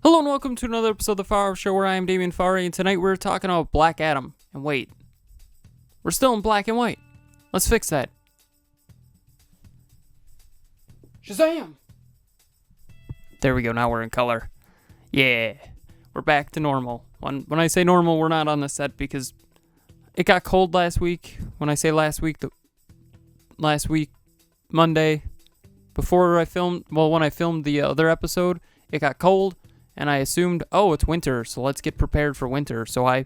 Hello and welcome to another episode of the Farr Show where I am Damien Farr, and tonight we're talking about Black Adam. And wait, we're still in black and white. Let's fix that. Shazam! There we go, now we're in color. Yeah, we're back to normal. When I say normal, we're not on the set because it got cold last week. When I say last week, Monday, when I filmed the other episode, it got cold. And I assumed, it's winter, so let's get prepared for winter. So I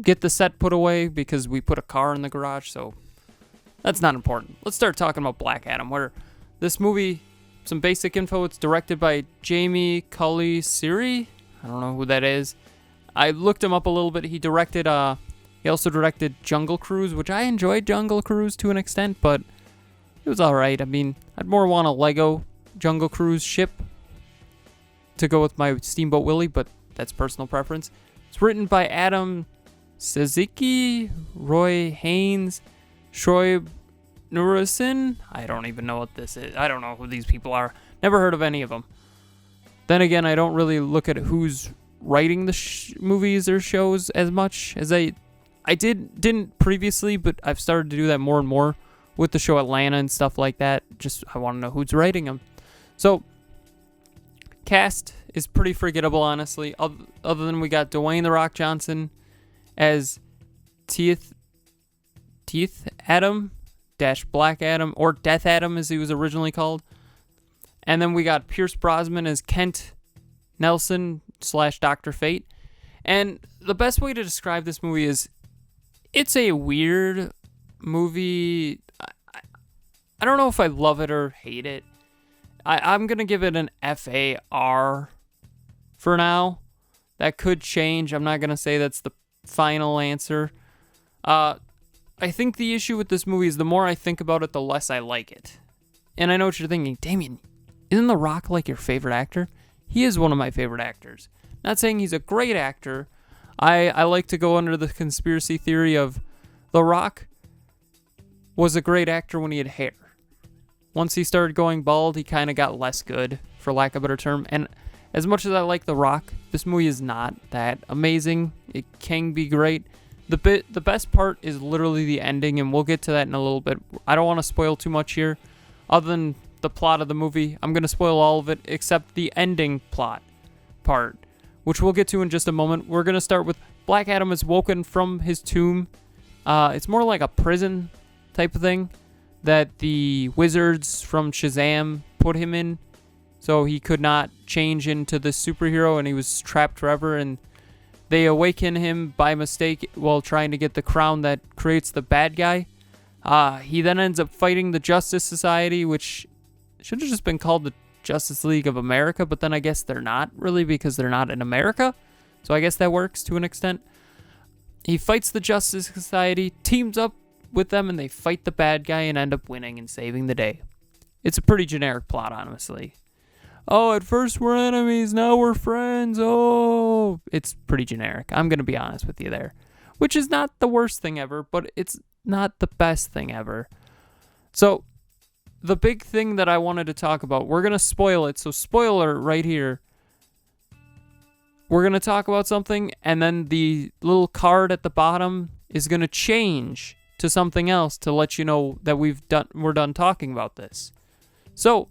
get the set put away because we put a car in the garage, so that's not important. Let's start talking about Black Adam, where this movie, some basic info, it's directed by Jamie Cully Siri. I don't know who that is. I looked him up a little bit. He also directed Jungle Cruise, which I enjoyed Jungle Cruise to an extent, but it was alright. I mean, I'd more want a Lego Jungle Cruise ship to go with my Steamboat Willie, but that's personal preference. It's written by Adam Saziki, Roy Haynes, Shoaib Nurasin. I don't even know what this is. I don't know who these people are. Never heard of any of them. Then again, I don't really look at who's writing the movies or shows as much as I didn't previously, but I've started to do that more and more with the show Atlanta and stuff like that. Just I want to know who's writing them. So cast is pretty forgettable, honestly. Other than we got Dwayne "The Rock" Johnson as Teeth Adam - Black Adam, or Death Adam as he was originally called. And then we got Pierce Brosnan as Kent Nelson / Dr. Fate. And the best way to describe this movie is it's a weird movie. I don't know if I love it or hate it. I'm going to give it an FAR for now. That could change. I'm not going to say that's the final answer. I think the issue with this movie is the more I think about it, the less I like it. And I know what you're thinking. Damien, isn't The Rock like your favorite actor? He is one of my favorite actors. Not saying he's a great actor. I like to go under the conspiracy theory of The Rock was a great actor when he had hair. Once he started going bald, he kind of got less good, for lack of a better term. And as much as I like The Rock, this movie is not that amazing. It can be great. The best part is literally the ending, and we'll get to that in a little bit. I don't want to spoil too much here. Other than the plot of the movie, I'm going to spoil all of it except the ending plot part, which we'll get to in just a moment. We're going to start with Black Adam is woken from his tomb. It's more like a prison type of thing that the wizards from Shazam put him in, so he could not change into the superhero, and he was trapped forever, and they awaken him by mistake while trying to get the crown that creates the bad guy. He then ends up fighting the Justice Society, which should have just been called the Justice League of America, but then I guess they're not really because they're not in America, so I guess that works to an extent. He fights the Justice Society, teams up with them, and they fight the bad guy and end up winning and saving the day. It's a pretty generic plot, honestly. At first we're enemies, now we're friends. It's pretty generic. I'm going to be honest with you there. Which is not the worst thing ever, but it's not the best thing ever. So, the big thing that I wanted to talk about, we're going to spoil it, so spoiler right here. We're going to talk about something, and then the little card at the bottom is going to change to something else to let you know that we're done talking about this. So,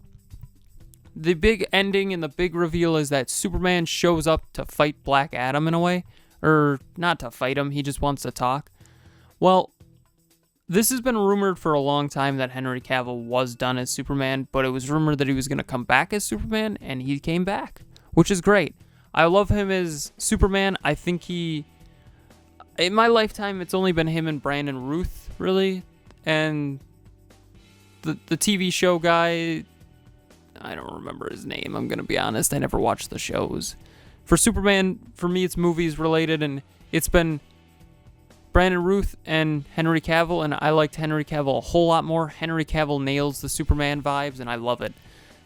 the big ending and the big reveal is that Superman shows up to fight Black Adam in a way. Or, not to fight him, he just wants to talk. Well, this has been rumored for a long time that Henry Cavill was done as Superman, but it was rumored that he was going to come back as Superman, and he came back, which is great. I love him as Superman. I think in my lifetime, it's only been him and Brandon Routh, really. And the TV show guy, I don't remember his name, I'm going to be honest. I never watched the shows. For Superman, for me, it's movies related, and it's been Brandon Routh and Henry Cavill, and I liked Henry Cavill a whole lot more. Henry Cavill nails the Superman vibes, and I love it.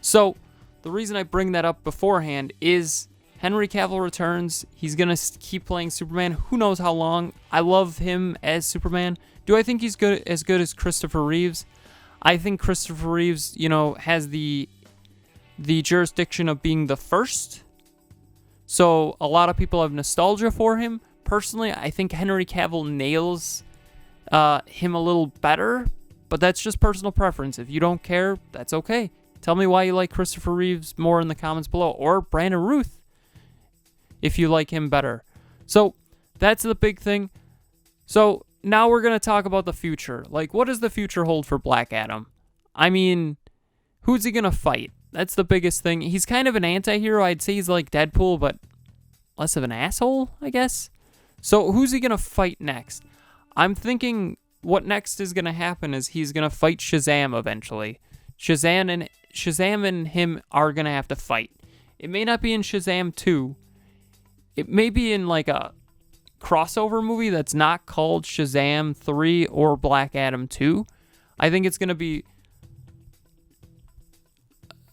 So, the reason I bring that up beforehand is Henry Cavill returns. He's going to keep playing Superman. Who knows how long. I love him as Superman. Do I think he's as good as Christopher Reeves? I think Christopher Reeves, has the jurisdiction of being the first So a lot of people have nostalgia for him. Personally, I think Henry Cavill nails him a little better, but that's just personal preference. If you don't care, that's okay. Tell me why you like Christopher Reeves more in the comments below, or Brandon Routh if you like him better. So that's the big thing. So now we're going to talk about the future. Like, what does the future hold for Black Adam? I mean, who's he going to fight? That's the biggest thing. He's kind of an anti-hero. I'd say he's like Deadpool, but less of an asshole, I guess. So who's he going to fight next? I'm thinking what next is going to happen is he's going to fight Shazam eventually. Shazam and him are going to have to fight. It may not be in Shazam 2. It may be in like a crossover movie that's not called Shazam 3 or Black Adam 2. I think it's going to be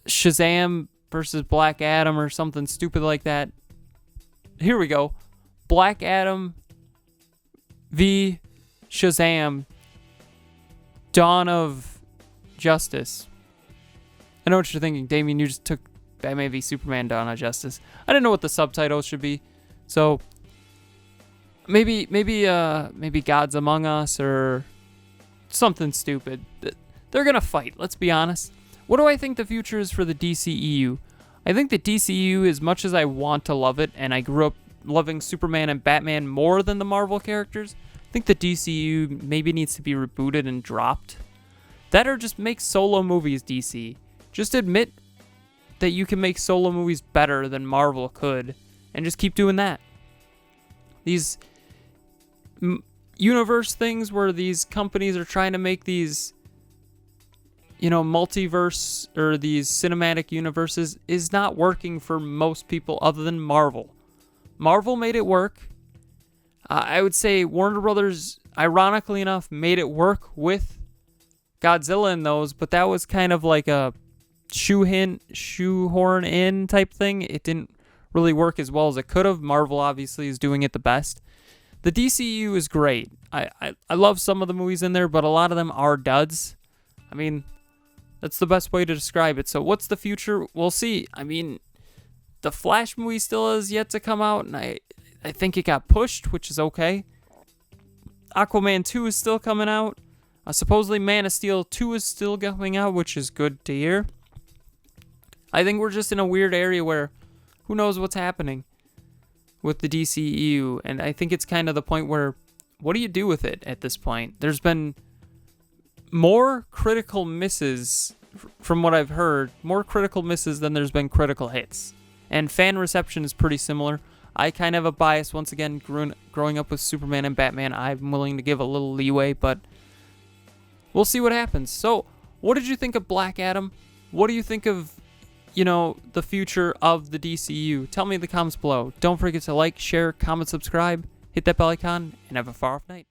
Shazam versus Black Adam or something stupid like that. Here we go. Black Adam v. Shazam. Dawn of Justice. I know what you're thinking, Damien. You just took Batman v Superman Dawn of Justice. I didn't know what the subtitle should be. So maybe Gods Among Us or something stupid. They're going to fight, let's be honest. What do I think the future is for the DCEU? I think the DCEU, as much as I want to love it, and I grew up loving Superman and Batman more than the Marvel characters, I think the DCEU maybe needs to be rebooted and dropped. That or just make solo movies, DC. Just admit that you can make solo movies better than Marvel could, and just keep doing that. These universe things where these companies are trying to make these, multiverse or these cinematic universes is not working for most people other than Marvel. Marvel made it work. I would say Warner Brothers, ironically enough, made it work with Godzilla in those, but that was kind of like a shoehorn in type thing. It didn't really work as well as it could have. Marvel obviously is doing it the best. The DCU is great. I love some of the movies in there, but a lot of them are duds. I mean, that's the best way to describe it. So what's the future? We'll see. I mean, the Flash movie still has yet to come out, and I think it got pushed, which is okay. Aquaman 2 is still coming out. Supposedly Man of Steel 2 is still coming out, which is good to hear. I think we're just in a weird area where who knows what's happening with the DCEU, and I think it's kind of the point where what do you do with it at this point? There's been more critical misses, from what I've heard, more critical misses than there's been critical hits. And fan reception is pretty similar. I kind of have a bias, once again, growing up with Superman and Batman. I'm willing to give a little leeway, but we'll see what happens. So, what did you think of Black Adam? What do you think of, the future of the DCU? Tell me in the comments below. Don't forget to like, share, comment, subscribe, hit that bell icon, and have a far off night.